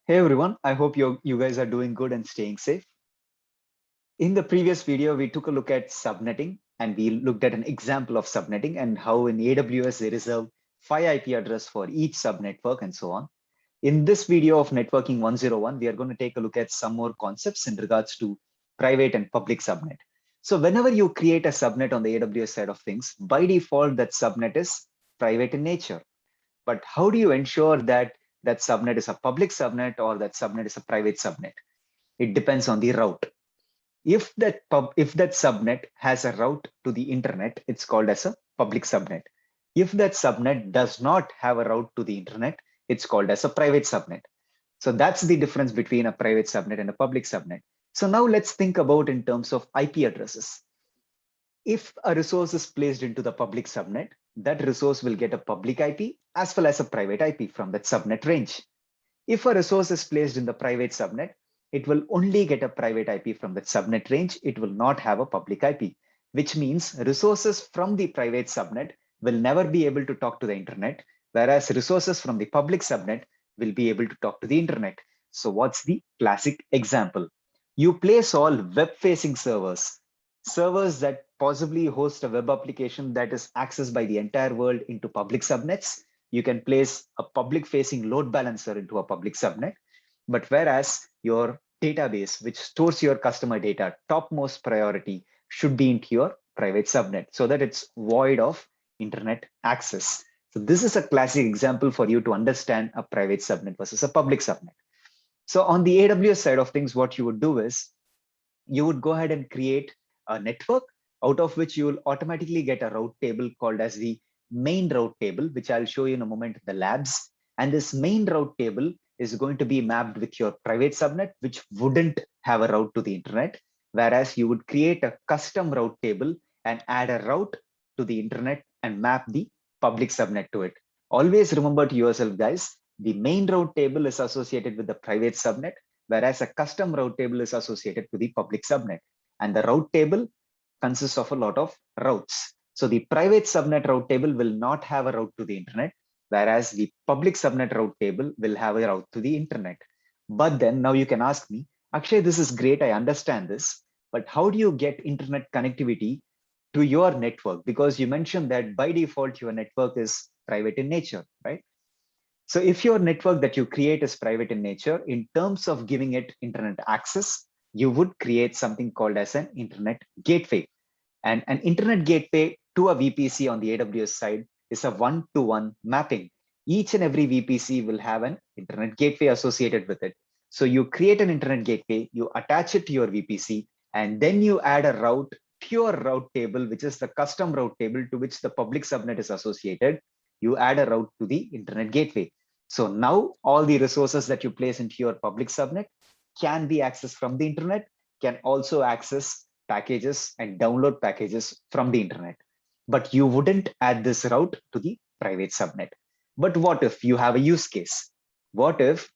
Hey everyone, I hope you guys are doing good and staying safe. In the previous video, we took a look at subnetting and we looked at an example of subnetting and how in AWS they reserve 5 IP address for each subnetwork and so on. In this video of Networking 101, we are going to take a look at some more concepts in regards to private and public subnet. So whenever you create a subnet on the AWS side of things, by default, that subnet is private in nature. But how do you ensure that that subnet is a public subnet or that subnet is a private subnet? It depends on the route. If that subnet has a route to the internet, it's called as a public subnet. If that subnet does not have a route to the internet, it's called as a private subnet. So that's the difference between a private subnet and a public subnet. So now let's think about in terms of IP addresses. If a resource is placed into the public subnet, that resource will get a public IP as well as a private IP from that subnet range. If a resource is placed in the private subnet, it will only get a private IP from that subnet range. It will not have a public IP, which means resources from the private subnet will never be able to talk to the internet, whereas resources from the public subnet will be able to talk to the internet. So what's the classic example? You place all web-facing servers that possibly host a web application that is accessed by the entire world into public subnets. You can place a public facing load balancer into a public subnet. But whereas your database, which stores your customer data, topmost priority should be into your private subnet so that it's void of internet access. So this is a classic example for you to understand a private subnet versus a public subnet. So on the AWS side of things, what you would do is you would go ahead and create a network out of which you will automatically get a route table called as the main route table, which I'll show you in a moment in the labs. And this main route table is going to be mapped with your private subnet, which wouldn't have a route to the internet, whereas you would create a custom route table and add a route to the internet and map the public subnet to it. Always remember to yourself, guys, the main route table is associated with the private subnet, whereas a custom route table is associated to the public subnet. And the route table consists of a lot of routes. So the private subnet route table will not have a route to the internet, whereas the public subnet route table will have a route to the internet. But then now you can ask me, Akshay, this is great. I understand this. But how do you get internet connectivity to your network? Because you mentioned that by default, your network is private in nature, right? So if your network that you create is private in nature, in terms of giving it internet access, you would create something called as an internet gateway. And an internet gateway to a VPC on the AWS side is a one-to-one mapping. Each and every VPC will have an internet gateway associated with it. So you create an internet gateway, you attach it to your VPC, and then you add a route to your route table, which is the custom route table to which the public subnet is associated. You add a route to the internet gateway. So now all the resources that you place into your public subnet can be accessed from the internet, can also access packages and download packages from the internet. But you wouldn't add this route to the private subnet. But what if you have a use case? What if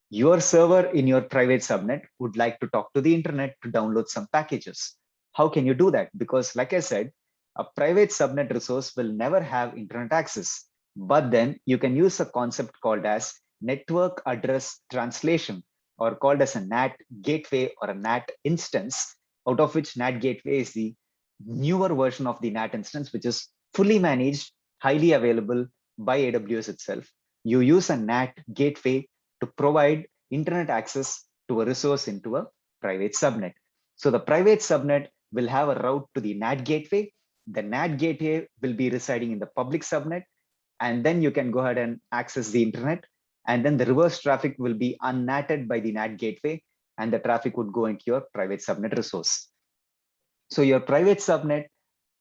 your server in your private subnet would like to talk to the internet to download some packages? How can you do that? Because like I said, a private subnet resource will never have internet access. But then you can use a concept called as network address translation, or called as a NAT gateway or a NAT instance, out of which NAT gateway is the newer version of the NAT instance, which is fully managed, highly available by AWS itself. You use a NAT gateway to provide internet access to a resource into a private subnet. So the private subnet will have a route to the NAT gateway. The NAT gateway will be residing in the public subnet, and then you can go ahead and access the internet. And then the reverse traffic will be unnatted by the NAT gateway, and the traffic would go into your private subnet resource. So your private subnet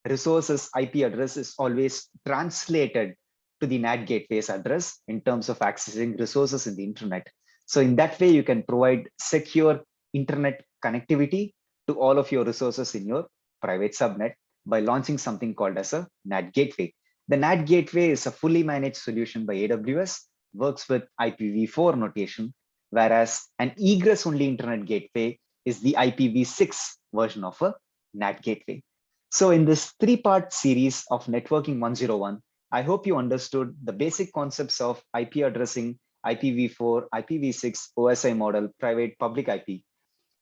resources IP address is always translated to the NAT gateway's address in terms of accessing resources in the internet. So in that way, you can provide secure internet connectivity to all of your resources in your private subnet by launching something called as a NAT gateway. The NAT gateway is a fully managed solution by AWS, works with IPv4 notation, whereas an egress-only internet gateway is the IPv6 version of a NAT gateway. So in this three-part series of Networking 101, I hope you understood the basic concepts of IP addressing IPv4, IPv6, OSI model, private public IP,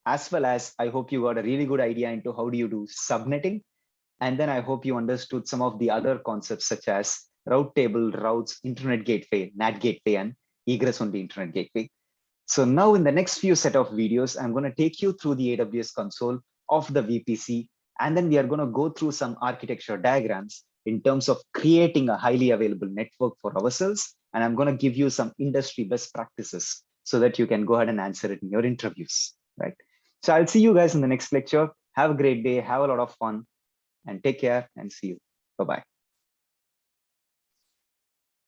as well as I hope you got a really good idea into how do you do subnetting. And then I hope you understood some of the other concepts such as route table, routes, internet gateway, NAT gateway, and egress on the internet gateway. So now in the next few set of videos, I'm going to take you through the AWS console of the VPC, and then we are going to go through some architecture diagrams in terms of creating a highly available network for ourselves. And I'm going to give you some industry best practices so that you can go ahead and answer it in your interviews, right? So I'll see you guys in the next lecture. Have a great day. Have a lot of fun and take care and see you. Bye-bye.